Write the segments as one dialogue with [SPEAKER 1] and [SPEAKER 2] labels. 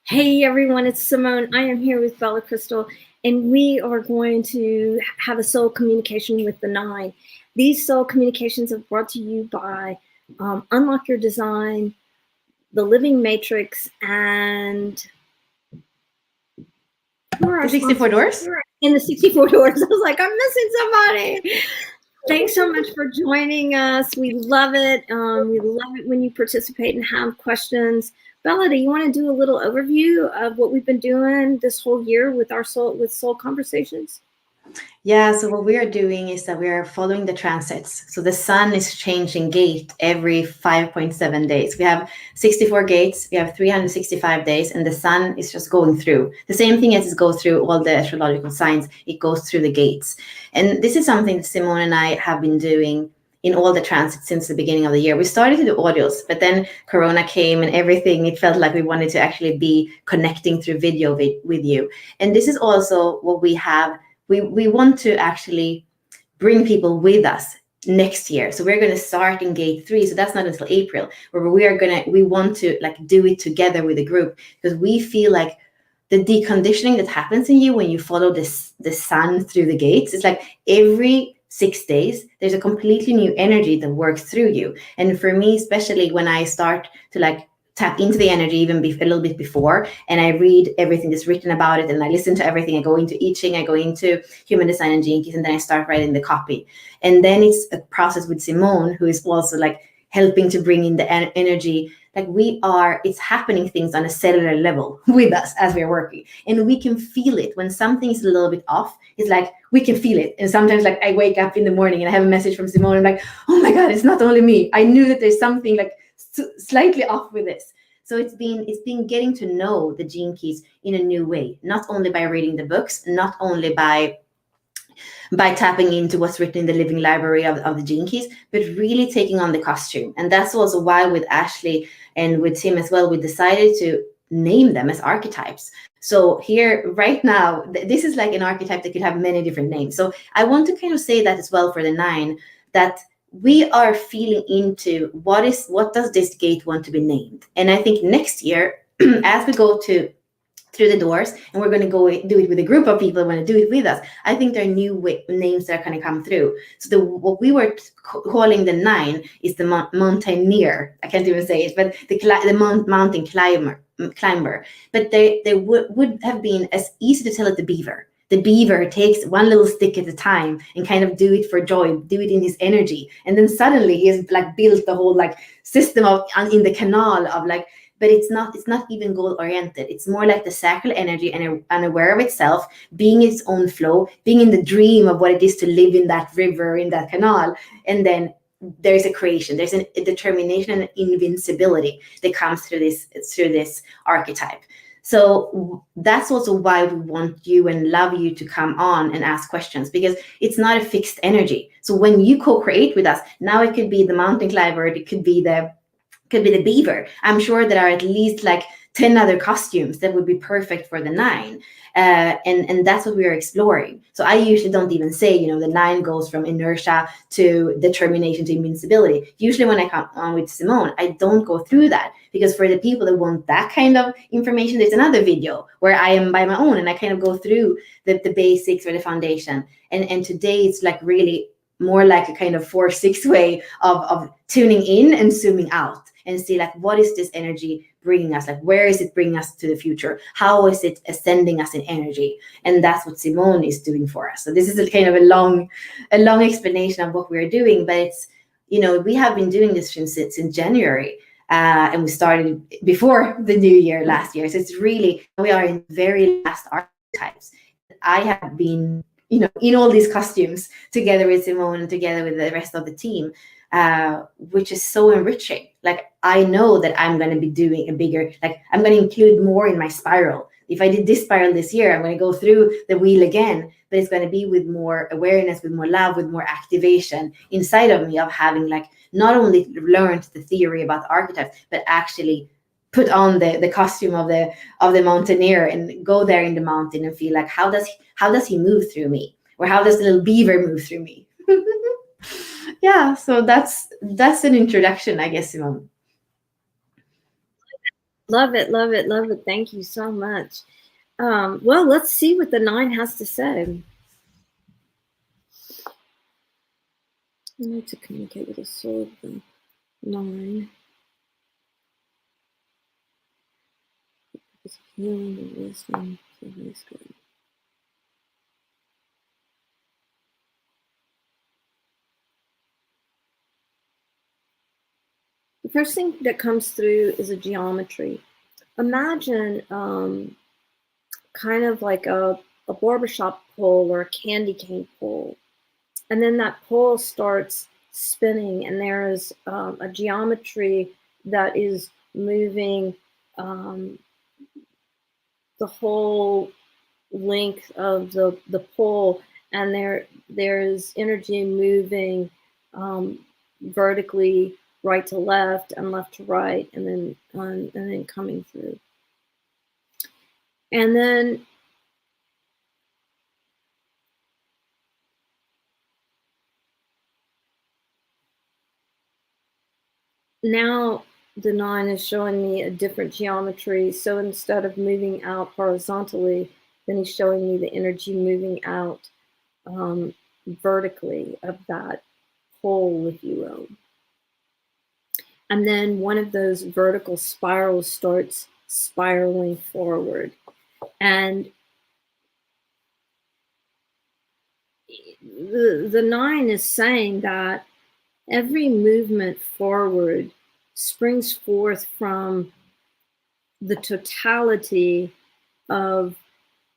[SPEAKER 1] Hey everyone, it's Simone. I am here with Bella Crystal, and we are going to have a soul communication with the nine. These soul communications are brought to you by Unlock Your Design, the Living Matrix, and
[SPEAKER 2] the 64 doors.
[SPEAKER 1] And the 64 doors. I was like, I'm missing somebody. Thanks so much for joining us. We love it. We love it when you participate and have questions. Bella, do you want to do a little overview of what we've been doing this whole year with our soul conversations?
[SPEAKER 2] Yeah, so what we are doing is that we are following the transits. So the sun is changing gate every 5.7 days. We have 64 gates, we have 365 days, and the sun is just going through. The same thing as it goes through all the astrological signs, it goes through the gates. And this is something that Simone and I have been doing in all the transits since the beginning of the year. We started to do audios, but then Corona came and everything, it felt like we wanted to actually be connecting through video with you. And this is also what we have. We want to actually bring people with us next year. So we're going to start in gate 3. So that's not until April, where we want to like do it together with a group, because we feel like the deconditioning that happens in you when you follow the sun through the gates, it's like every 6 days there's a completely new energy that works through you. And for me, especially when I start to like tap into the energy even a little bit before, and I read everything that's written about it, and I listen to everything. I go into I Ching, I go into human design and Gene Keys, and then I start writing the copy. And then it's a process with Simone, who is also like helping to bring in the energy. Like it's happening things on a cellular level with us as we're working, and we can feel it when something is a little bit off. It's like we can feel it. And sometimes like I wake up in the morning and I have a message from Simone, and I'm like, oh my God, it's not only me. I knew that there's something like slightly off with this. So it's been getting to know the Gene Keys in a new way, not only by reading the books, not only by tapping into what's written in the living library of the Gene Keys, but really taking on the costume. And that's also why with Ashley and with Tim as well, we decided to name them as archetypes. So here right now, this is like an archetype that could have many different names. So I want to kind of say that as well for the 9, that we are feeling into what does this gate want to be named. And I think next year, as we go through the doors, and we're going to go do it with a group of people who want to do it with us, I think there are new names that are going to come through. So what we were calling the 9 is the Mountaineer. I can't even say it, but the mountain climber. But they would have been as easy to tell it the beaver. The beaver takes one little stick at a time and kind of do it for joy, do it in his energy. And then suddenly he has like built the whole like system in the canal of like, but it's not even goal oriented. It's more like the sacral energy and unaware of itself, being its own flow, being in the dream of what it is to live in that river, in that canal. And then there's a creation, there's a determination and invincibility that comes through this archetype. So that's also why we want you and love you to come on and ask questions, because it's not a fixed energy. So when you co-create with us, now it could be the mountain climber, it could be the beaver. I'm sure there are at least like 10 other costumes that would be perfect for the 9. And that's what we are exploring. So I usually don't even say, the 9 goes from inertia to determination to invincibility. Usually when I come on with Simone, I don't go through that, because for the people that want that kind of information, there's another video where I am by my own and I kind of go through the basics or the foundation. And today it's like really more like a kind of 4-6 way of tuning in and zooming out and see like, what is this energy bringing us? Like, where is it bringing us to the future? How is it ascending us in energy? And that's what Simone is doing for us. So this is a kind of a long explanation of what we're doing, but it's, we have been doing this since January. And we started before the new year last year. So it's really, we are in very last archetypes. I have been, in all these costumes together with Simone and together with the rest of the team, which is so enriching. Like, I know that I'm going to be doing a bigger, like I'm going to include more in my spiral. If I did this spiral this year, I'm going to go through the wheel again, but it's going to be with more awareness, with more love, with more activation inside of me of having like not only learned the theory about archetypes, but actually put on the costume of the mountaineer and go there in the mountain and feel like, how does he move through me? Or how does the little beaver move through me? Yeah, so that's an introduction, I guess, Simone.
[SPEAKER 1] Love it, love it, love it. Thank you so much. Well, let's see what the 9 has to say. I need to communicate with the soul of the 9. It's healing and wisdom. Is good. The first thing that comes through is a geometry. Imagine kind of like a barbershop pole or a candy cane pole. And then that pole starts spinning, and there is a geometry that is moving um, the whole length of the pole, and there's energy moving vertically right to left and left to right, and then coming through. And then now the 9 is showing me a different geometry. So instead of moving out horizontally, then he's showing me the energy moving out vertically of that hole, if you will. And then one of those vertical spirals starts spiraling forward. And the 9 is saying that every movement forward springs forth from the totality of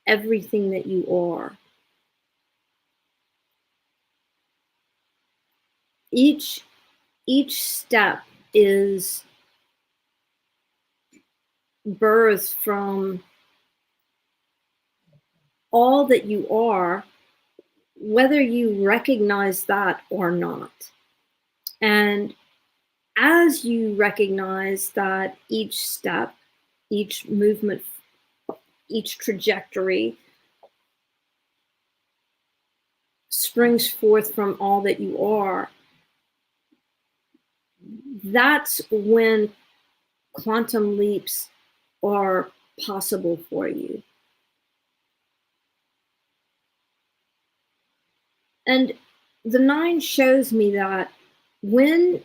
[SPEAKER 1] everything that you are. Each step is birthed from all that you are, whether you recognize that or not. And as you recognize that each step, each movement, each trajectory springs forth from all that you are, that's when quantum leaps are possible for you. And the 9 shows me that when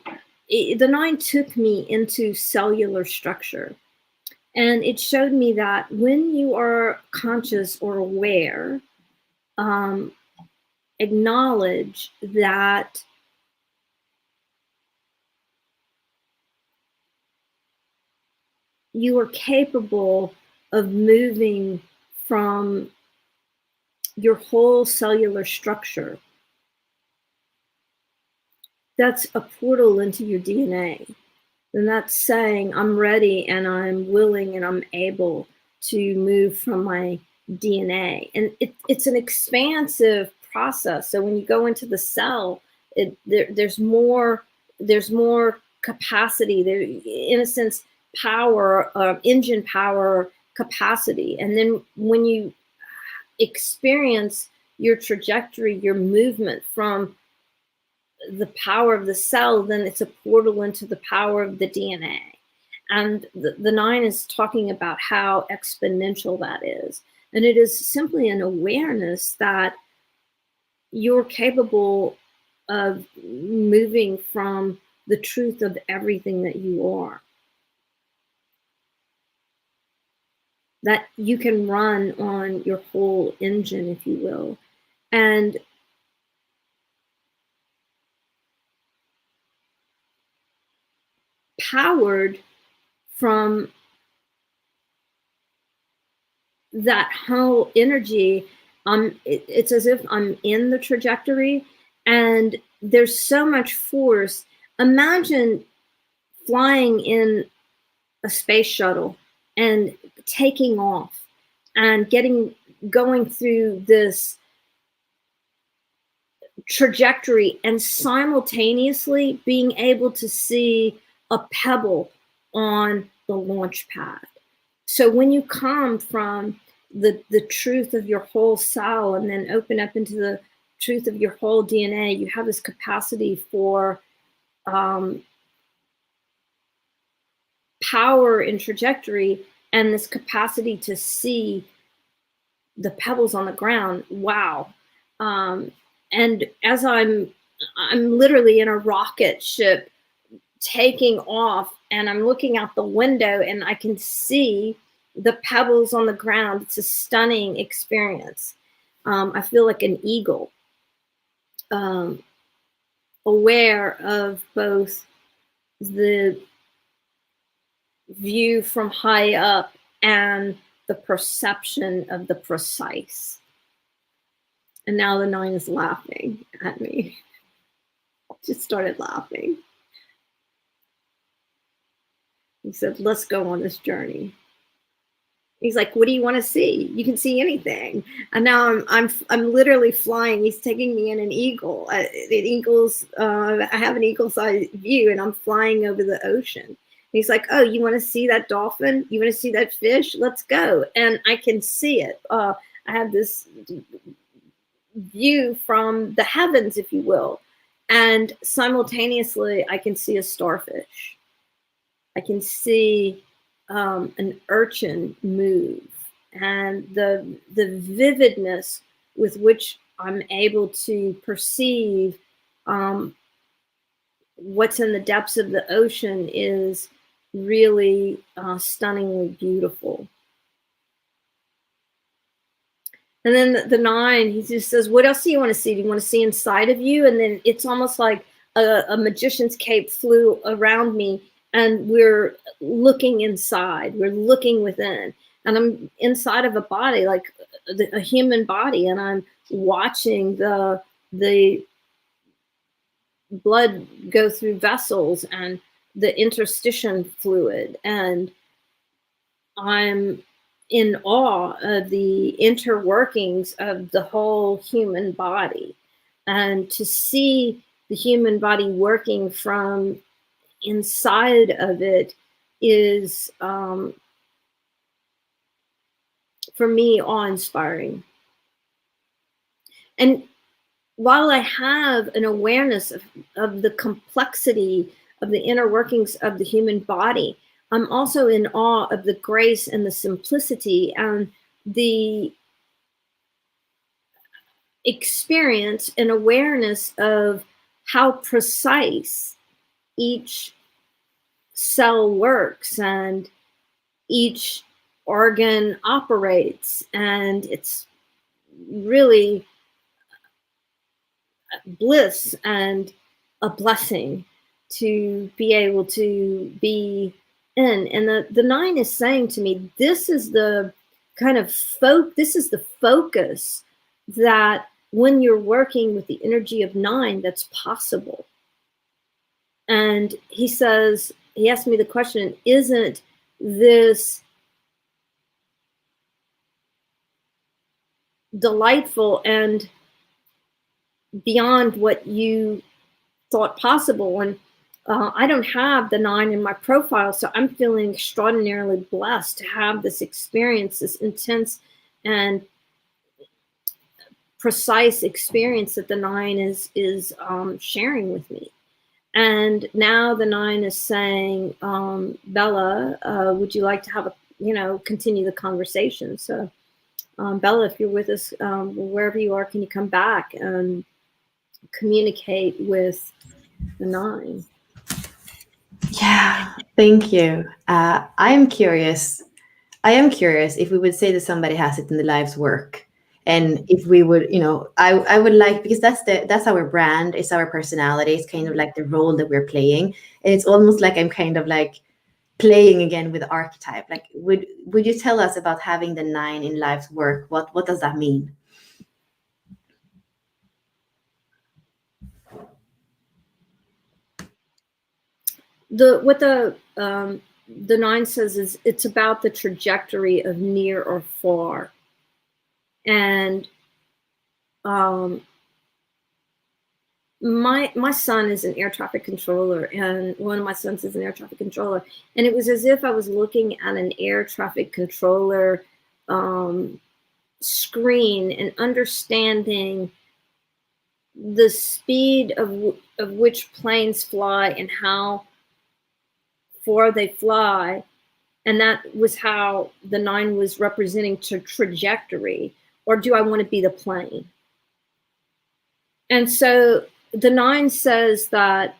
[SPEAKER 1] the 9 took me into cellular structure, and it showed me that when you are conscious or aware, acknowledge that you are capable of moving from your whole cellular structure. That's a portal into your DNA. And that's saying, I'm ready and I'm willing and I'm able to move from my DNA. And it's an expansive process. So when you go into the cell, there's more capacity. There, in a sense, power, engine power, capacity. And then when you experience your trajectory, your movement from the power of the cell, then it's a portal into the power of the DNA. And the 9 is talking about how exponential that is. And it is simply an awareness that you're capable of moving from the truth of everything that you are. That you can run on your whole engine, if you will. And powered from that whole energy, it's as if I'm in the trajectory and there's so much force. Imagine flying in a space shuttle and taking off and going through this trajectory and simultaneously being able to see a pebble on the launch pad. So when you come from the truth of your whole cell and then open up into the truth of your whole DNA, you have this capacity for power and trajectory and this capacity to see the pebbles on the ground. Wow. And as I'm literally in a rocket ship taking off, and I'm looking out the window and I can see the pebbles on the ground. It's a stunning experience. I feel like an eagle, aware of both the view from high up and the perception of the precise. And now the 9 is laughing at me. Just started laughing. He said, let's go on this journey. He's like, what do you want to see? You can see anything. And now I'm literally flying. He's taking me in an eagle. I have an eagle-sized view, and I'm flying over the ocean. And he's like, oh, you want to see that dolphin? You want to see that fish? Let's go. And I can see it. I have this view from the heavens, if you will. And simultaneously, I can see a starfish. I can see an urchin move, and the vividness with which I'm able to perceive what's in the depths of the ocean is really stunningly beautiful. And then the 9, he just says, what else do you want to see? Do you want to see inside of you? And then it's almost like a magician's cape flew around me, and we're looking inside, we're looking within. And I'm inside of a body, like a human body, and I'm watching the blood go through vessels and the interstitial fluid. And I'm in awe of the interworkings of the whole human body. And to see the human body working from inside of it is, for me, awe-inspiring. And while I have an awareness of the complexity of the inner workings of the human body, I'm also in awe of the grace and the simplicity and the experience and awareness of how precise each cell works and each organ operates. And it's really bliss and a blessing to be able to be in. And the 9 is saying to me, this is the kind of this is the focus that when you're working with the energy of 9, that's possible. And he says, he asked me the question, isn't this delightful and beyond what you thought possible? And I don't have the 9 in my profile, so I'm feeling extraordinarily blessed to have this experience, this intense and precise experience that the 9 is sharing with me. And now the 9 is saying, Bella, would you like to have continue the conversation? So Bella, if you're with us, wherever you are, can you come back and communicate with the 9?
[SPEAKER 2] Yeah, thank you. I am curious if we would say that somebody has it in the life's work, and if we would, I would like, because that's our brand, it's our personality, it's kind of like the role that we're playing, and it's almost like I'm kind of like playing again with the archetype. Like, would you tell us about having the 9 in life's work? What does that mean?
[SPEAKER 1] What the 9 says is it's about the trajectory of near or far. And my son is an air traffic controller, and one of my sons is an air traffic controller. And it was as if I was looking at an air traffic controller screen and understanding the speed of which planes fly and how before they fly. And that was how the 9 was representing trajectory. Or do I want to be the plane? And so the 9 says that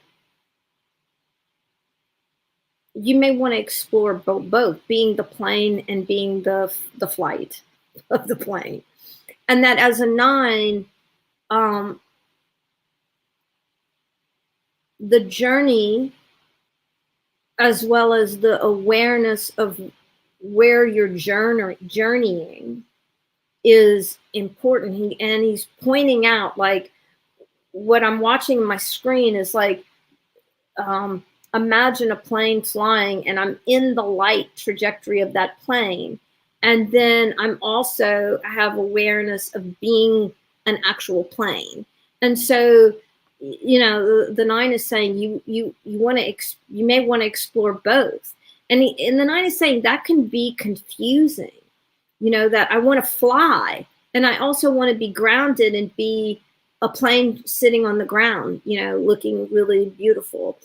[SPEAKER 1] you may want to explore both being the plane and being the flight of the plane. And that as a 9, the journey, as well as the awareness of where you're journeying, is important. And he's pointing out, like, what I'm watching on my screen is like, imagine a plane flying, and I'm in the light trajectory of that plane. And then I have awareness of being an actual plane. And so, the 9 is saying you may want to explore both. And the 9 is saying that can be confusing. That I want to fly, and I also want to be grounded and be a plane sitting on the ground, looking really beautiful.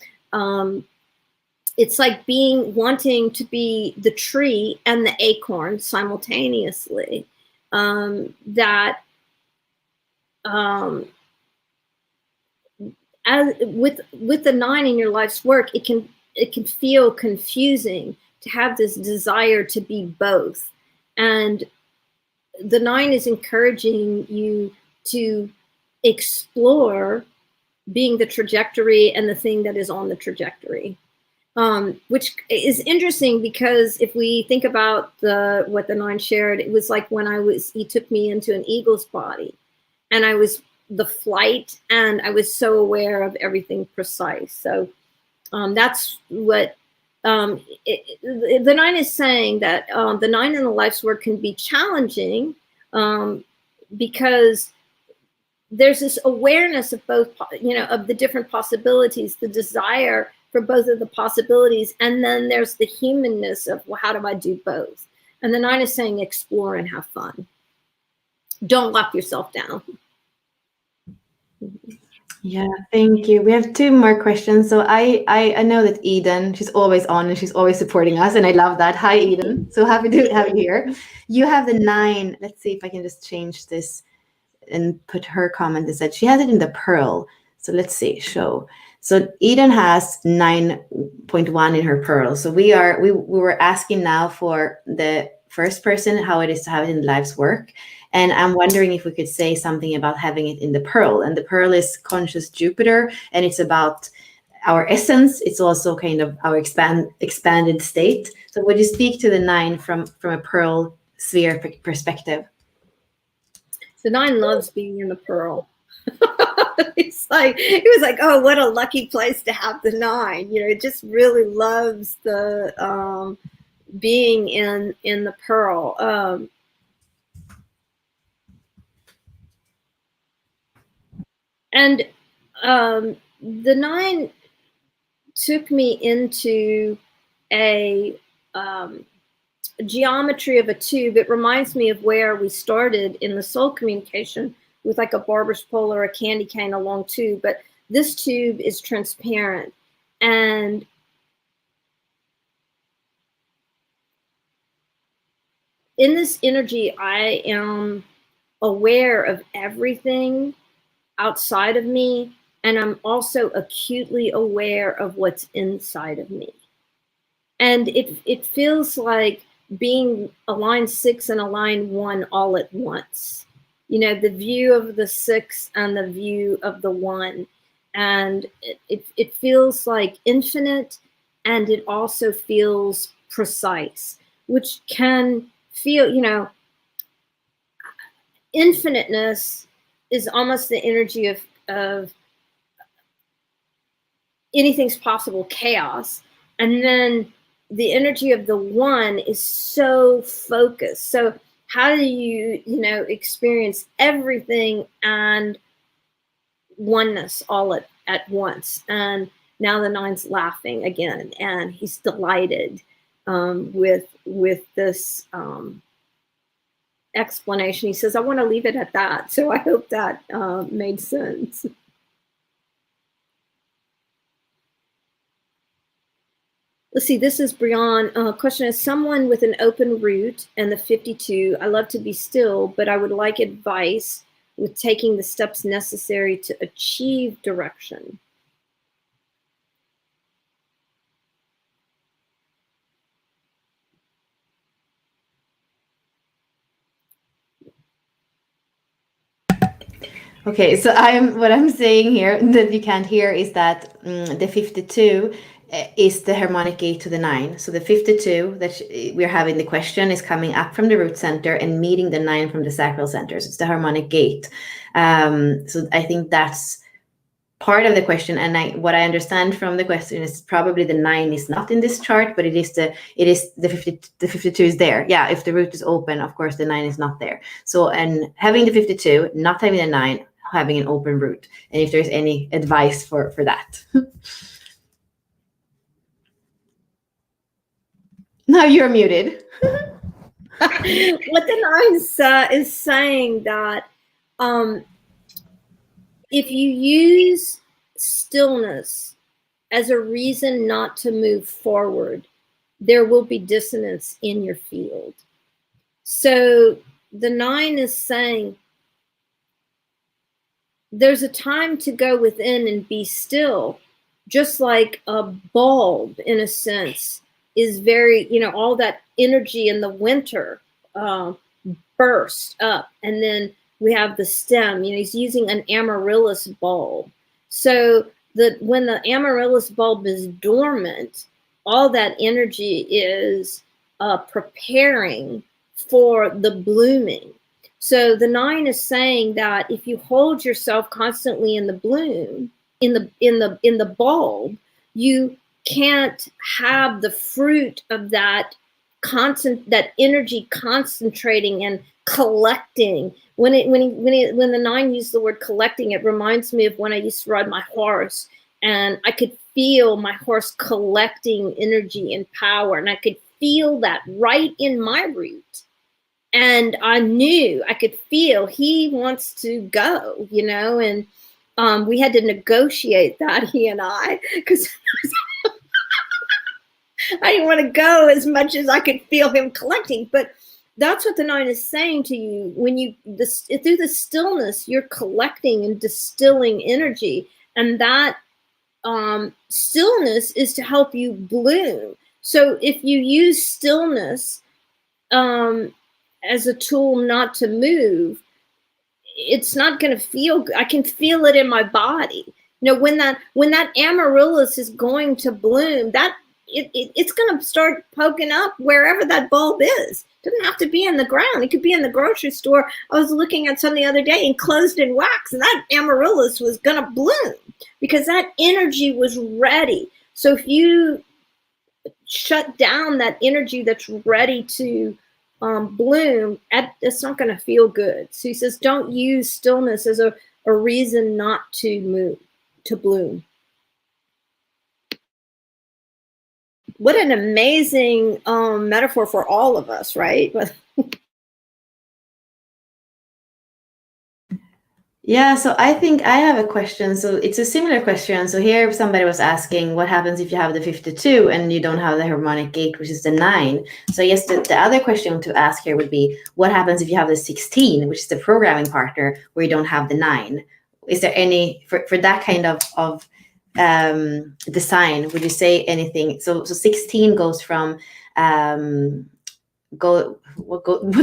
[SPEAKER 1] It's like wanting to be the tree and the acorn simultaneously. As with the 9 in your life's work, it can feel confusing to have this desire to be both. And the 9 is encouraging you to explore being the trajectory and the thing that is on the trajectory. Which is interesting, because if we think about what the 9 shared, it was like when he took me into an eagle's body, and I was the flight, and I was so aware of everything precise. So that's what the 9 is saying, that the 9 in the life's work can be challenging, because there's this awareness of both, of the different possibilities, the desire for both of the possibilities. And then there's the humanness of, well, how do I do both? And the 9 is saying, explore and have fun. Don't lock yourself down.
[SPEAKER 2] Yeah, thank you. We have 2 more questions. So I know that Eden, she's always on and she's always supporting us, and I love that. Hi, Eden. So happy to have you here. You have the 9. Let's see if I can just change this and put her comment. That said, she has it in the pearl. So let's see, show. So Eden has 9.1 in her pearl. So we were asking now for the first person how it is to have it in life's work. And I'm wondering if we could say something about having it in the pearl. And the pearl is conscious Jupiter, and it's about our essence. It's also kind of our expanded state. So would you speak to the 9 from a pearl sphere perspective?
[SPEAKER 1] The 9 loves being in the pearl. It was like, oh, what a lucky place to have the 9. It just really loves the being in the pearl. And the 9 took me into a geometry of a tube. It reminds me of where we started in the soul communication, with like a barber's pole or a candy cane, a long tube. But this tube is transparent. And in this energy, I am aware of everything outside of me, and I'm also acutely aware of what's inside of me. And it feels like being a line 6 and a line 1 all at once. The view of the 6 and the view of the 1. And it feels like infinite, and it also feels precise, which can feel, infiniteness is almost the energy of anything's possible chaos. And then the energy of the 1 is so focused. So how do you, experience everything and oneness all at once? And now the 9's laughing again, and he's delighted with this explanation. He says, I want to leave it at that. So I hope that made sense. Let's see, this is Brian. Question is, someone with an open root and the 52, I love to be still, but I would like advice with taking the steps necessary to achieve direction.
[SPEAKER 2] Okay, so what I'm saying here that you can't hear is that the 52 is the harmonic gate to the 9. So the 52 that we're having the question is coming up from the root center and meeting the 9 from the sacral center. So it's the harmonic gate. So I think that's part of the question, and what I understand from the question is probably the 9 is not in this chart, but it is the 52 is there. Yeah, if the root is open, of course the 9 is not there. So, and having the 52, not having the 9, having an open root, and if there's any advice for that. Now you're muted.
[SPEAKER 1] What the 9 is saying that if you use stillness as a reason not to move forward, there will be dissonance in your field. So the 9 is saying there's a time to go within and be still, just like a bulb, in a sense, is very, all that energy in the winter burst up, and then we have the stem. He's using an amaryllis bulb. So when the amaryllis bulb is dormant, all that energy is preparing for the blooming. So the 9 is saying that if you hold yourself constantly in the bloom, in the bulb, you can't have the fruit of that that energy concentrating and collecting. When the 9 used the word collecting, it reminds me of when I used to ride my horse, and I could feel my horse collecting energy and power, and I could feel that right in my root. And I knew, I could feel he wants to go, and we had to negotiate that, he and I, because I didn't want to go as much as I could feel him collecting. But that's what the 9 is saying to you. When through the stillness, you're collecting and distilling energy, and that stillness is to help you bloom. So if you use stillness as a tool not to move, it's not going to feel good. I can feel it in my body. When that amaryllis is going to bloom, that it's going to start poking up wherever that bulb is. It doesn't have to be in the ground. It could be in the grocery store. I was looking at some the other day, enclosed in wax, and that amaryllis was going to bloom because that energy was ready. So if you shut down that energy that's ready to bloom, it's not going to feel good. So he says, don't use stillness as a reason not to move, to bloom. What an amazing metaphor for all of us, right?
[SPEAKER 2] Yeah, so I think I have a question. So it's a similar question. So here somebody was asking what happens if you have the 52 and you don't have the harmonic gate, which is the 9. So yes, the other question to ask here would be, what happens if you have the 16, which is the programming partner, where you don't have the 9? Is there any, for that kind of design, would you say anything? So 16 goes from, what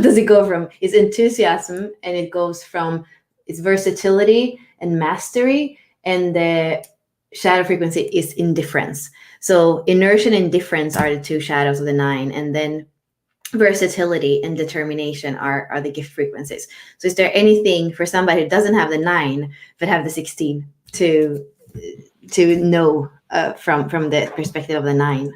[SPEAKER 2] does it go from? It's enthusiasm, and it goes from it's versatility and mastery, and the shadow frequency is indifference. So inertia and indifference are the 2 shadows of the 9, and then versatility and determination are the gift frequencies. So is there anything for somebody who doesn't have the 9 but have the 16 to know from the perspective of the 9?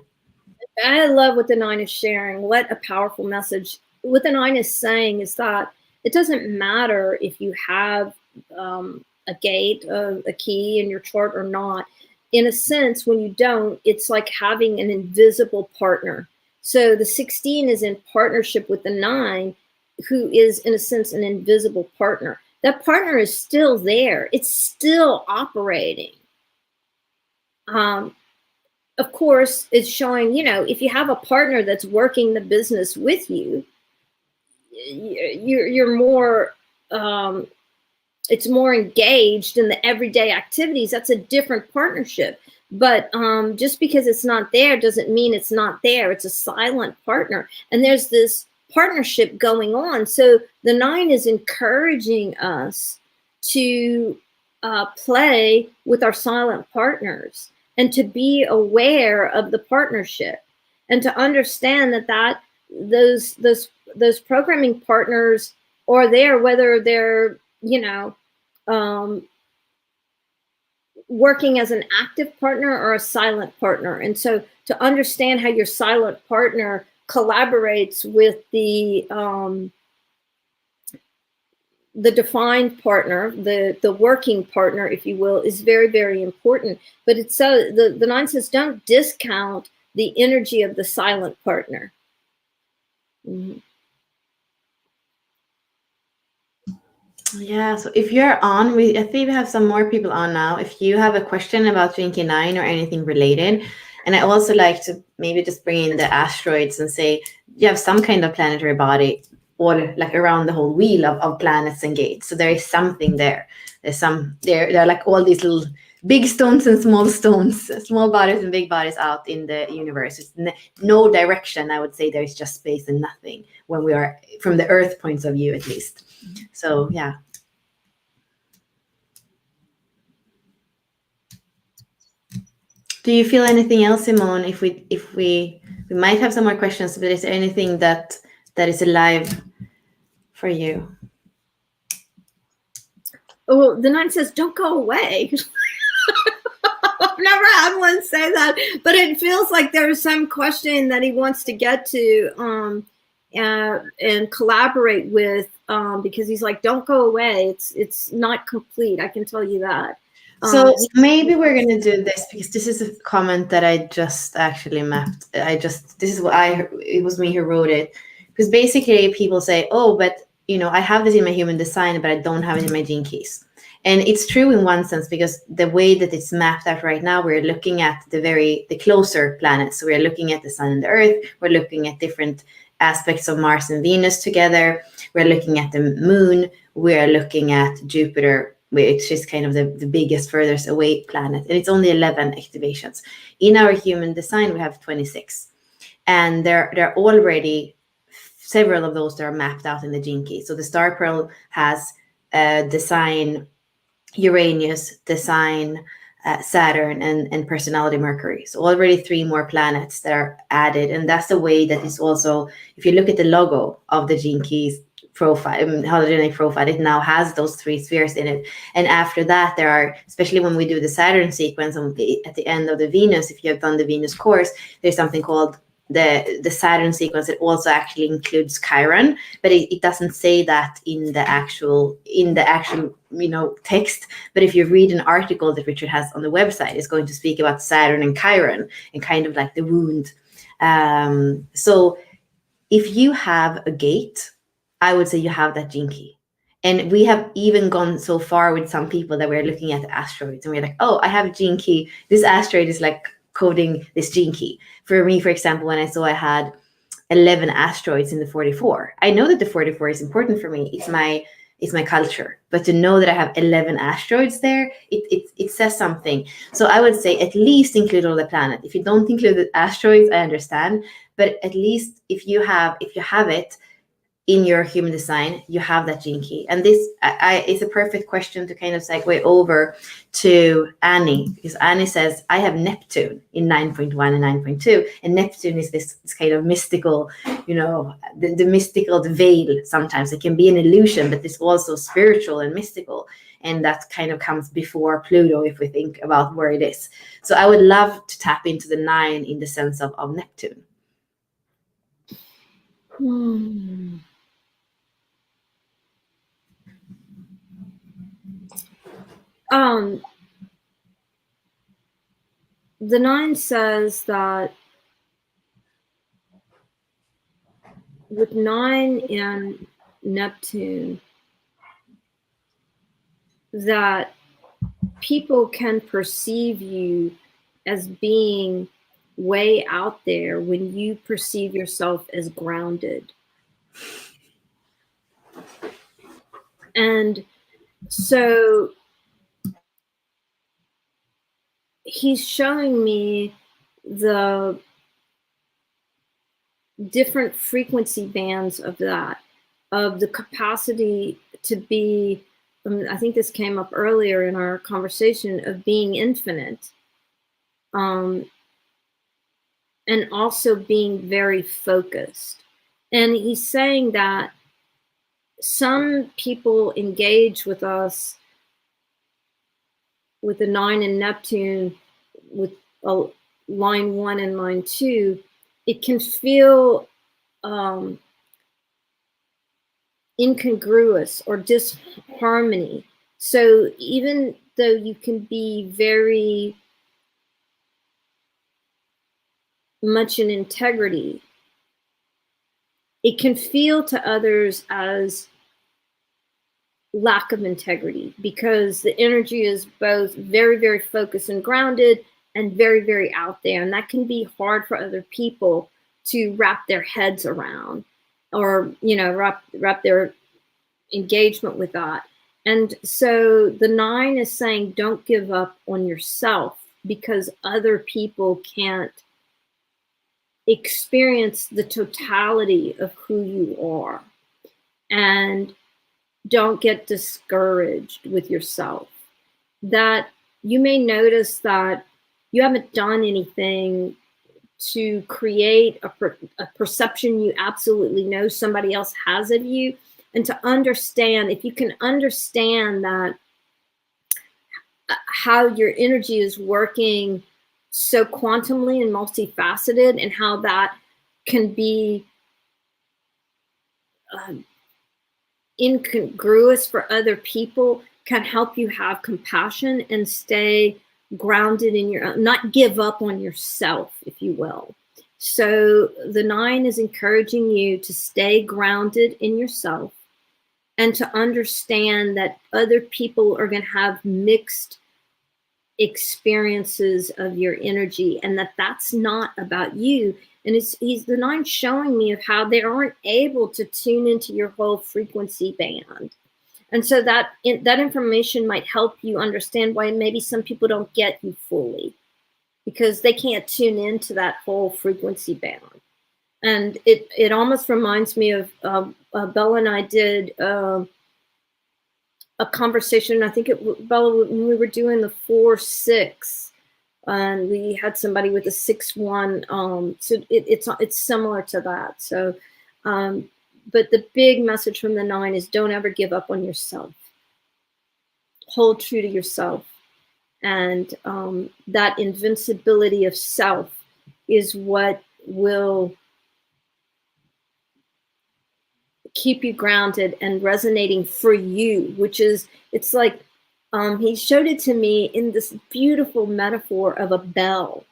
[SPEAKER 1] I love what the 9 is sharing. What a powerful message. What the 9 is saying is that it doesn't matter if you have a gate, a key in your chart or not. In a sense, when you don't, it's like having an invisible partner. So the 16 is in partnership with the 9, who is, in a sense, an invisible partner. That partner is still there. It's still operating. of course, it's showing, if you have a partner that's working the business with you, you're more, it's more engaged in the everyday activities. That's a different partnership. But just because it's not there doesn't mean it's not there. It's a silent partner. And there's this partnership going on. So the 9 is encouraging us to play with our silent partners and to be aware of the partnership and to understand that those programming partners are there, whether they're, working as an active partner or a silent partner. And so to understand how your silent partner collaborates with the defined partner, the working partner, if you will, is very, very important. But it's so the 9 says, don't discount the energy of the silent partner. Mm-hmm.
[SPEAKER 2] Yeah, so if you're on, I think we have some more people on now. If you have a question about Jinky 9 or anything related, and I also like to maybe just bring in the asteroids and say you have some kind of planetary body or like around the whole wheel of planets and gates. So there is something there. There are like all these little big stones and small stones, small bodies and big bodies out in the universe. It's no direction. I would say there is just space and nothing when we are from the Earth points of view, at least. So yeah. Do you feel anything else, Simone? If we might have some more questions, but is there anything that is alive for you?
[SPEAKER 1] Oh, the 9 says, don't go away. I've never had one say that, but it feels like there's some question that he wants to get to and collaborate with, because he's like, don't go away. It's not complete. I can tell you that.
[SPEAKER 2] So maybe we're going to do this because this is a comment that I just actually mapped. It was me who wrote it. Because basically people say, oh, but I have this in my human design, but I don't have it in my gene keys. And it's true in one sense, because the way that it's mapped out right now, we're looking at the closer planets. So we're looking at the sun and the earth. We're looking at different aspects of Mars and Venus together. We're looking at the moon. We're looking at Jupiter, which is kind of the biggest, furthest away planet. And it's only 11 activations. In our human design, we have 26. And there are already several of those that are mapped out in the gene key. So the star pearl has design Uranus, design Saturn, and personality Mercury. So already 3 more planets that are added. And that's the way that is also, if you look at the logo of the gene keys profile, hologenic profile, it now has those 3 spheres in it. And after that, there are, especially when we do the Saturn sequence at the end of the Venus, if you have done the Venus course, there's something called the Saturn sequence. It also actually includes Chiron, but it doesn't say that in the actual text. But if you read an article that Richard has on the website, it's going to speak about Saturn and Chiron and kind of like the wound. So if you have a gate, I would say you have that gene key. And we have even gone so far with some people that we're looking at the asteroids and we're like, oh, I have a gene key. This asteroid is like coding this gene key. For me, for example, when I saw I had 11 asteroids in the 44, I know that the 44 is important for me. It's my culture. But to know that I have 11 asteroids there, it says something. So I would say at least include all the planet. If you don't include the asteroids, I understand. But at least if you have it in your human design, you have that gene key. And this is a perfect question to kind of segue over to Annie, because Annie says, I have Neptune in 9.1 and 9.2. And Neptune is this kind of mystical, the mystical, the veil sometimes. It can be an illusion, but it's also spiritual and mystical. And that kind of comes before Pluto, if we think about where it is. So I would love to tap into the 9 in the sense of Neptune.
[SPEAKER 1] The 9 says that with 9 and Neptune, that people can perceive you as being way out there when you perceive yourself as grounded. And so he's showing me the different frequency bands of that, of the capacity to be, I think this came up earlier in our conversation, of being infinite, and also being very focused. And he's saying that some people engage with us with the 9 in Neptune, with line 1 and line 2, it can feel incongruous or disharmony. So even though you can be very much in integrity, it can feel to others as lack of integrity, because the energy is both very, very focused and grounded and very, very out there. And that can be hard for other people to wrap their heads around, or, you know, wrap their engagement with that. And so the 9 is saying, don't give up on yourself, because other people can't experience the totality of who you are. And don't get discouraged with yourself. That you may notice that you haven't done anything to create a perception you absolutely know somebody else has of you. And to understand, if you can understand that, how your energy is working so quantumly and multifaceted, and how that can be incongruous for other people, can help you have compassion and stay grounded in your own, not give up on yourself, if you will. So the 9 is encouraging you to stay grounded in yourself, and to understand that other people are going to have mixed experiences of your energy, and that that's not about you. And he's the 9 showing me of how they aren't able to tune into your whole frequency band. And so that information might help you understand why maybe some people don't get you fully, because they can't tune into that whole frequency band. And it almost reminds me of Bella and I did a conversation. I think Bella, when we were doing the 4-6, and we had somebody with a 6-1. So it's similar to that. So, but the big message from the 9 is, don't ever give up on yourself. Hold true to yourself. And that invincibility of self is what will keep you grounded and resonating for you, which is, it's like, he showed it to me in this beautiful metaphor of a bell.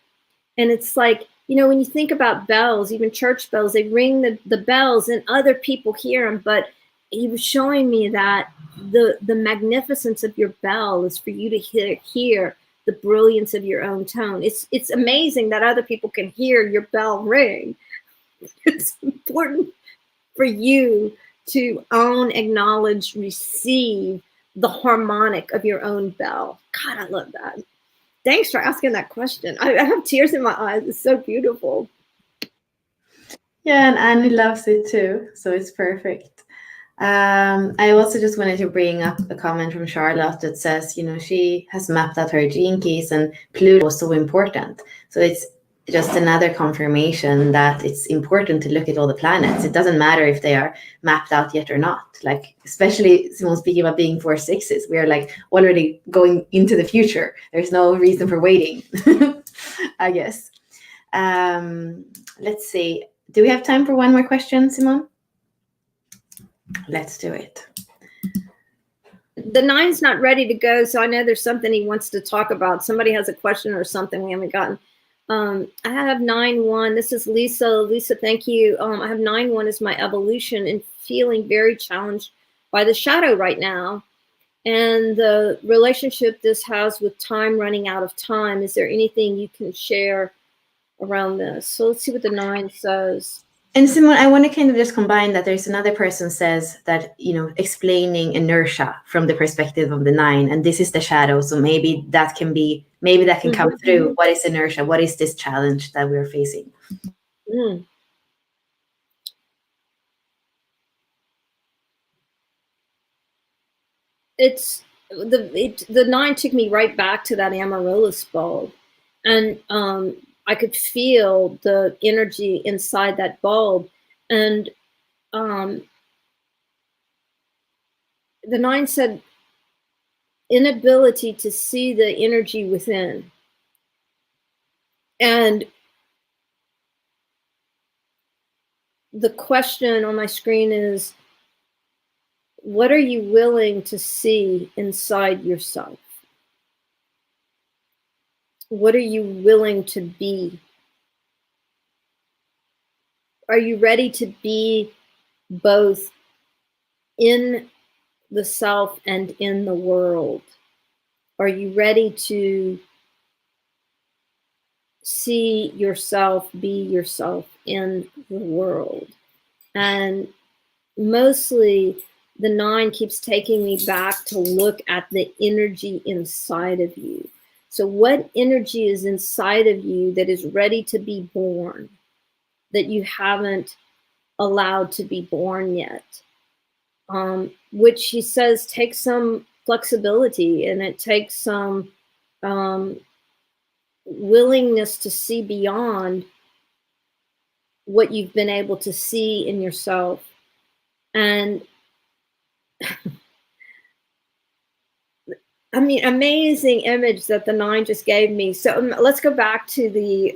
[SPEAKER 1] And it's like, you know, when you think about bells, even church bells, they ring the bells and other people hear them. But he was showing me that the magnificence of your bell is for you to hear the brilliance of your own tone. It's amazing that other people can hear your bell ring. It's important for you to own, acknowledge, receive the harmonic of your own bell. God, I love that. Thanks for asking that question. I have tears in my eyes. It's so beautiful.
[SPEAKER 2] Yeah, and Annie loves it too, so it's perfect. I also just wanted to bring up a comment from Charlotte that says, you know, she has mapped out her gene keys, and Pluto was so important. So it's just another confirmation that it's important to look at all the planets. It doesn't matter if they are mapped out yet or not. Like, especially Simone speaking about being 4-6s, we are like already going into the future. There's no reason for waiting, I guess. Let's see. Do we have time for one more question, Simone? Let's do it.
[SPEAKER 1] The 9's not ready to go, so I know there's something he wants to talk about. Somebody has a question or something we haven't gotten. I have 9-1. This is Lisa. Lisa, thank you. I have 9-1 as my evolution, and feeling very challenged by the shadow right now, and the relationship this has with time running out of time. Is there anything you can share around this. So let's see what the 9 says.
[SPEAKER 2] And Simone, I want to kind of just combine that there's another person says that, explaining inertia from the perspective of the 9, and this is the shadow. So maybe that can come through. What is inertia? What is this challenge that we're facing?
[SPEAKER 1] Mm. The 9 took me right back to that amaryllis bulb, and I could feel the energy inside that bulb, and the 9 said inability to see the energy within. And the question on my screen is, what are you willing to see inside yourself? What are you willing to be? Are you ready to be both in the self and in the world? Are you ready to see yourself, be yourself in the world? And mostly the 9 keeps taking me back to look at the energy inside of you. So what energy is inside of you that is ready to be born, that you haven't allowed to be born yet? Which he says takes some flexibility, and it takes some willingness to see beyond what you've been able to see in yourself. And I mean, amazing image that the 9 just gave me. So let's go back to the,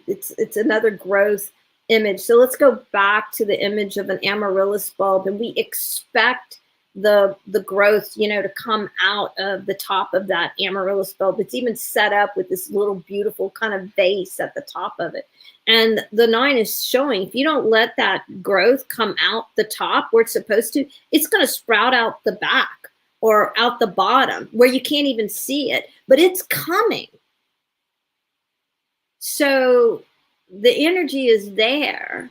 [SPEAKER 1] it's another growth image. So let's go back to the image of an amaryllis bulb, and we expect the growth, to come out of the top of that amaryllis bulb. It's even set up with this little beautiful kind of vase at the top of it. And the 9 is showing, if you don't let that growth come out the top where it's supposed to, it's going to sprout out the back or out the bottom where you can't even see it, but it's coming. So the energy is there.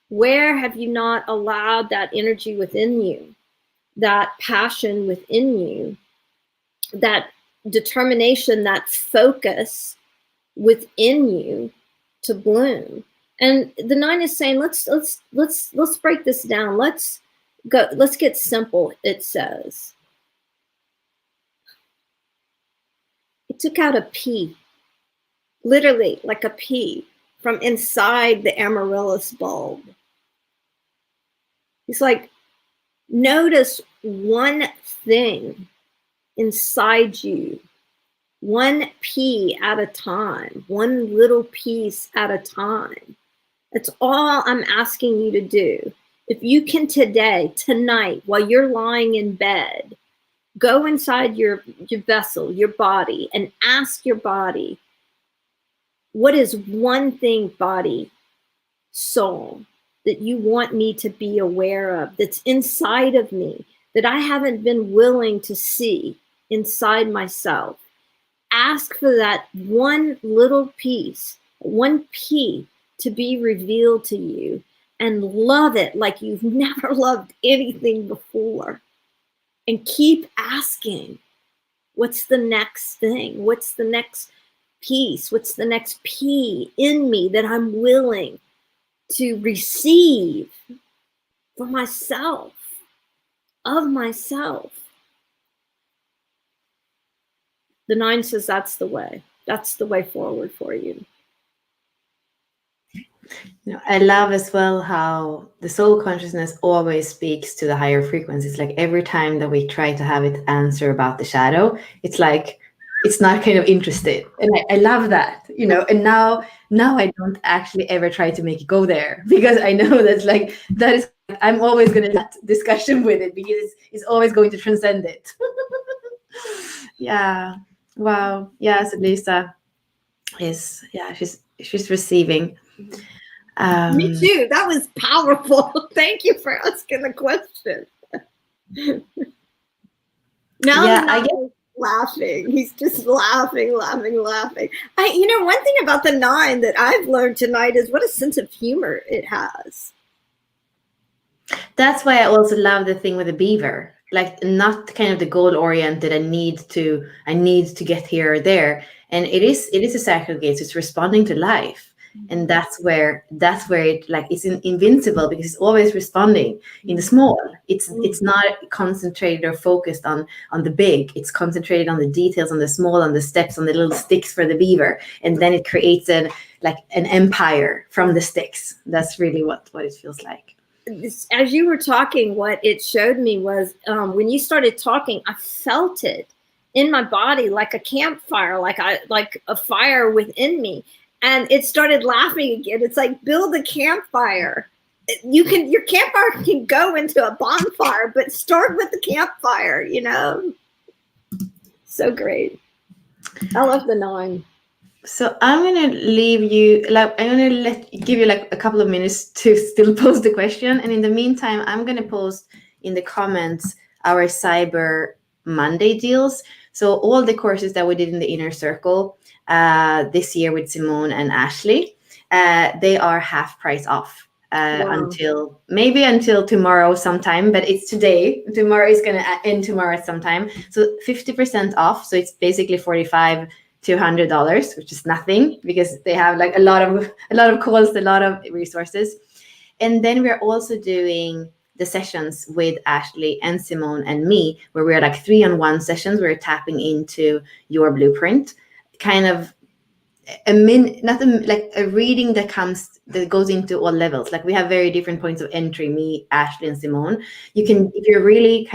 [SPEAKER 1] Where have you not allowed that energy within you, that passion within you, that determination, that focus within you to bloom? And the 9 is saying, let's break this down. Let's get simple, it says. It took out a pea, literally like a pea, from inside the amaryllis bulb. It's like, notice one thing inside you, one pea at a time, one little piece at a time. That's all I'm asking you to do. If you can today, tonight, while you're lying in bed, go inside your vessel, your body, and ask your body, what is one thing, body, soul, that you want me to be aware of, that's inside of me, that I haven't been willing to see inside myself? Ask for that one little piece, one pea, to be revealed to you, and love it like you've never loved anything before. And keep asking, what's the next thing? What's the next piece? What's the next pea in me that I'm willing to receive for myself, of myself? The 9 says that's the way. That's the way forward for you.
[SPEAKER 2] I love as well how the soul consciousness always speaks to the higher frequencies. Like every time that we try to have it answer about the shadow, it's like it's not kind of interested. And I love that, and now I don't actually ever try to make it go there, because I know that is I'm always going to have discussion with it, because it's always going to transcend it. Yeah. Wow. Yeah. So Lisa is, she's receiving.
[SPEAKER 1] Me too. That was powerful. Thank you for asking the question. Now,
[SPEAKER 2] yeah,
[SPEAKER 1] laughing. He's just laughing. One thing about the 9 that I've learned tonight is what a sense of humor it has.
[SPEAKER 2] That's why I also love the thing with the beaver, like not kind of the goal oriented. I need to get here or there, and it is a cycle gate. So it's responding to life, and that's where it like it's invincible because it's always responding in the small. It's not concentrated or focused on the big. It's concentrated on the details, on the small, on the steps, on the little sticks for the beaver, and then it creates an empire from the sticks. That's really what it feels like.
[SPEAKER 1] As you were talking, what it showed me was when you started talking, I felt it in my body like a campfire, like a fire within me, and it started laughing again. It's like build a campfire. Your campfire can go into a bonfire, but start with the campfire. So great. I love the 9.
[SPEAKER 2] So I'm gonna leave you, I'm gonna give you a couple of minutes to still post the question, and in the meantime, I'm gonna post in the comments our Cyber Monday deals. So all the courses that we did in the inner circle this year with Simone and Ashley, they are half price off until tomorrow sometime, but it's today. Tomorrow is gonna end tomorrow sometime. So 50% off. So it's basically $45 to $100, which is nothing because they have a lot of calls, a lot of resources. And then we're also doing the sessions with Ashley and Simone and me, where we're 3-on-1 sessions. We're tapping into your blueprint, kind of a reading that goes into all levels. We have very different points of entry, me, Ashley, and Simone. You can, if you're really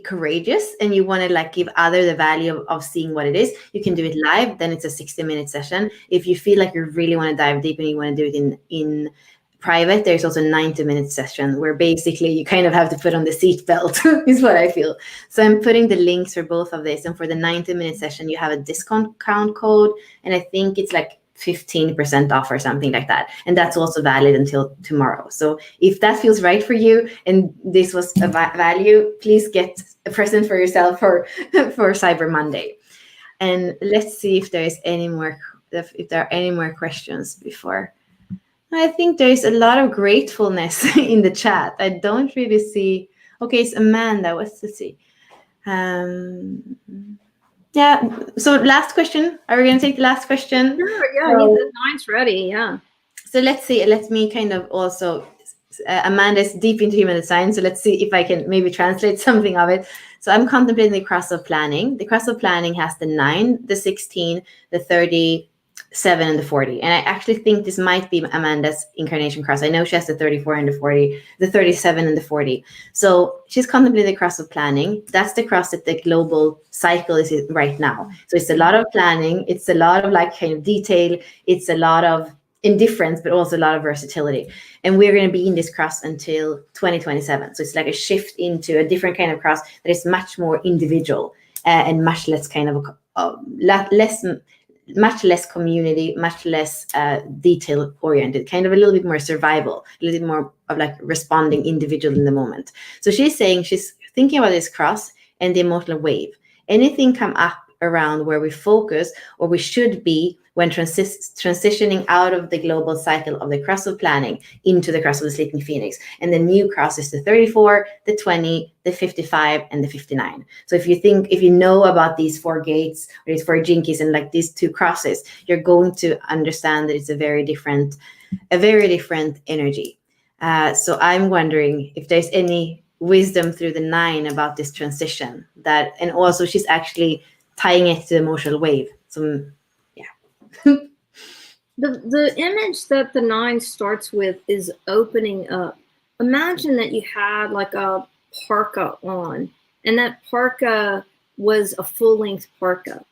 [SPEAKER 2] courageous and you want to give other the value of seeing what it is, you can do it live. Then it's a 60-minute session. If you feel like you really want to dive deep and you want to do it in private, there's also a 90-minute session where basically you kind of have to put on the seatbelt is what I feel. So I'm putting the links for both of this. And for the 90-minute session, you have a discount code, and I think it's 15% off or something like that. And that's also valid until tomorrow. So if that feels right for you and this was a value, please get a present for yourself for Cyber Monday. And let's see if there are any more questions before. I think there's a lot of gratefulness in the chat. I don't really see. Okay, it's Amanda. Let's see. Yeah. So last question. Are we going to take the last question?
[SPEAKER 1] Sure, yeah. The 9's ready. Yeah.
[SPEAKER 2] So let's see. Let me kind of also. Amanda's deep into human design, so let's see if I can maybe translate something of it. So I'm contemplating the cross of planning. The cross of planning has the 9, the 16, the 37, and the 40. And I actually think this might be Amanda's incarnation cross. I know she has the 34 and the 40, the 37 and the 40. So she's contemplating the cross of planning. That's the cross that the global cycle is right now. So it's a lot of planning. It's a lot of kind of detail. It's a lot of indifference, but also a lot of versatility. And we're going to be in this cross until 2027. So it's a shift into a different kind of cross that is much more individual and much less kind of much less community, much less detail oriented, kind of a little bit more survival, a little bit more of responding individual in the moment. So she's saying she's thinking about this cross and the emotional wave. Anything come up around where we focus or we should be when transitioning out of the global cycle of the cross of planning into the cross of the sleeping phoenix. And the new cross is the 34, the 20, the 55, and the 59. So if you know about these 4 gates or these 4 jinkies and these 2 crosses, you're going to understand that it's a very different energy. So I'm wondering if there's any wisdom through the 9 about this transition, and also she's actually tying it to the emotional wave. So
[SPEAKER 1] the image that the 9 starts with is opening up. Imagine that you had a parka on, and that parka was a full-length parka,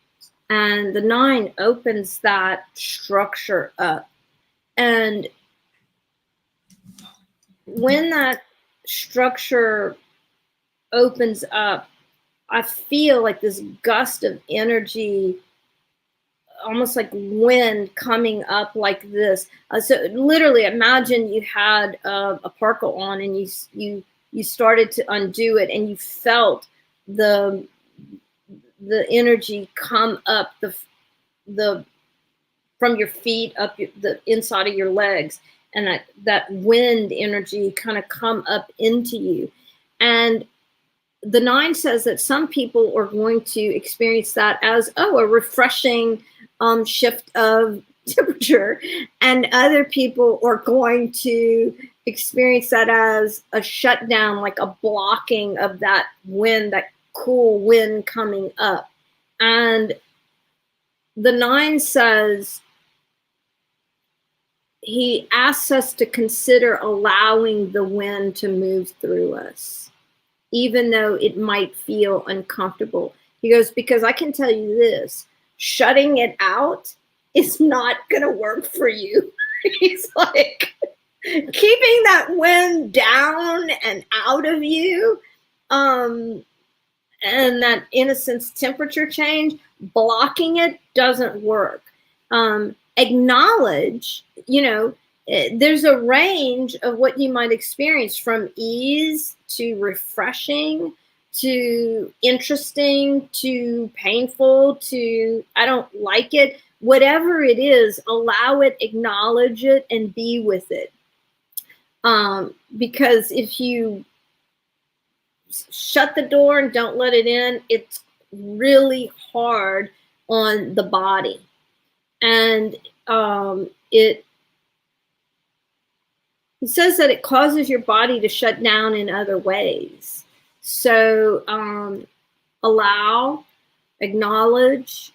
[SPEAKER 1] and the 9 opens that structure up. And when that structure opens up, I feel this gust of energy, almost like wind coming up like this. So literally imagine you had a parka on and you started to undo it, and you felt the the energy come up the from your feet up the inside of your legs, and that wind energy kind of come up into you. And the 9 says that some people are going to experience that as, oh, a refreshing shift of temperature, and other people are going to experience that as a shutdown, like a blocking of that wind, that cool wind coming up. And the 9 says, he asks us to consider allowing the wind to move through us, even though it might feel uncomfortable. He goes, because I can tell you this, shutting it out is not going to work for you. He's like, keeping that wind down and out of you, and that innocence temperature change, blocking it doesn't work. Acknowledge, there's a range of what you might experience, from ease to refreshing to interesting to painful to I don't like it. Whatever it is, allow it, acknowledge it, and be with it. Because if you shut the door and don't let it in, it's really hard on the body. And he says that it causes your body to shut down in other ways. So allow, acknowledge,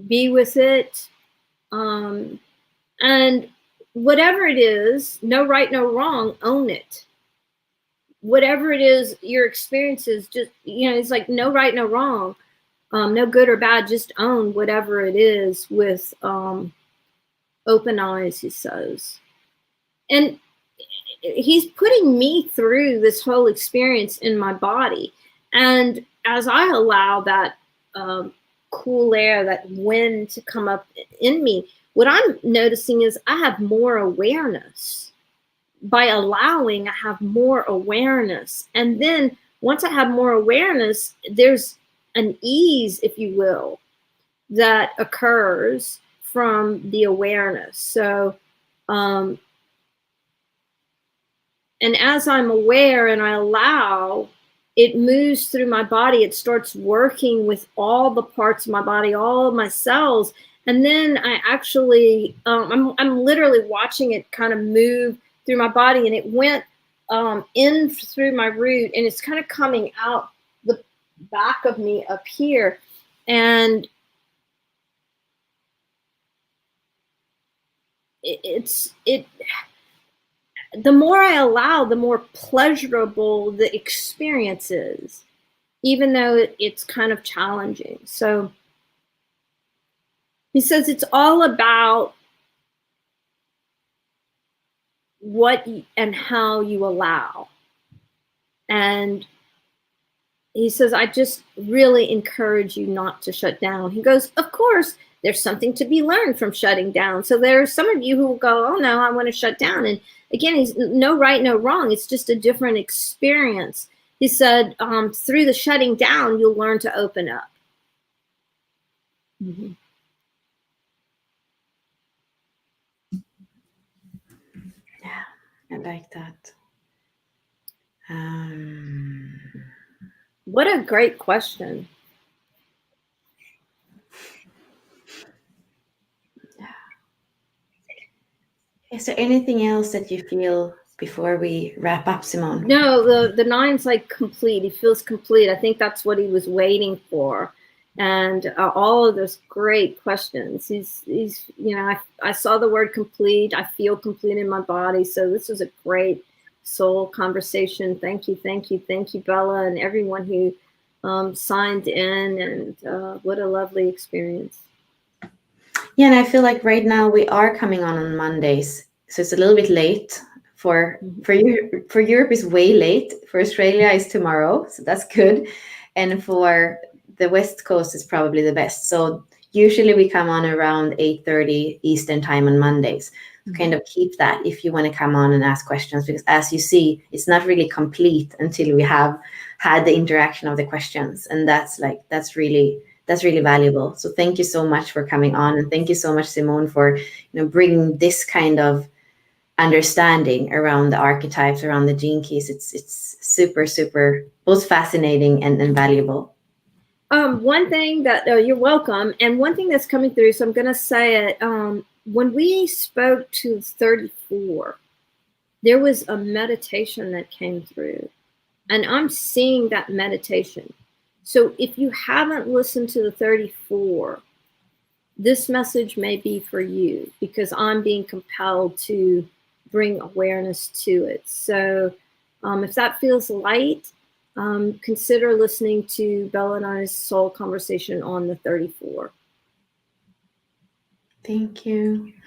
[SPEAKER 1] be with it, and whatever it is, no right, no wrong, own it. Whatever it is, your experience is just, it's like no right, no wrong. No good or bad, just own whatever it is with open eyes, he says. And he's putting me through this whole experience in my body. And as I allow that cool air, that wind to come up in me, what I'm noticing is I have more awareness. By allowing, I have more awareness. And then once I have more awareness, there's an ease, if you will, that occurs from the awareness. So, and as I'm aware and I allow, it moves through my body. It starts working with all the parts of my body, all of my cells. And then I actually, I'm literally watching it kind of move through my body, and it went in through my root, and it's kind of coming out the back of me up here. And the more I allow, the more pleasurable the experience is, even though it's kind of challenging. So he says it's all about what and how you allow. And he says, I just really encourage you not to shut down. He goes, of course, there's something to be learned from shutting down. So there are some of you who will go, oh no, I want to shut down. And again, he's no right, no wrong. It's just a different experience. He said, through the shutting down, you'll learn to open up. Mm-hmm.
[SPEAKER 2] Yeah, I like that.
[SPEAKER 1] What a great question.
[SPEAKER 2] Yeah. Is there anything else that you feel before we wrap up, Simone?
[SPEAKER 1] No, the 9's like complete. He feels complete. I think that's what he was waiting for. And all of those great questions. He's I saw the word complete. I feel complete in my body. So this was a great soul conversation. Thank you, Bella, and everyone who signed in. And what a lovely experience.
[SPEAKER 2] Yeah, and I feel like right now we are coming on Mondays, so it's a little bit late. For Europe is way late. For Australia is tomorrow, so that's good. And for the West Coast is probably the best. So usually we come on around 8:30 Eastern time on Mondays. kind of keep that if you want to come on and ask questions, because as you see, it's not really complete until we have had the interaction of the questions, and that's really valuable. So thank you so much for coming on, and thank you so much, Simone, for bringing this kind of understanding around the archetypes, around the gene keys. It's super both fascinating and valuable.
[SPEAKER 1] One thing that you're welcome, and one thing that's coming through, so I'm going to say it. When we spoke to 34, there was a meditation that came through, and I'm seeing that meditation. So if you haven't listened to the 34, this message may be for you, because I'm being compelled to bring awareness to it. So if that feels light, consider listening to Bella and I's soul conversation on the 34.
[SPEAKER 2] Thank you.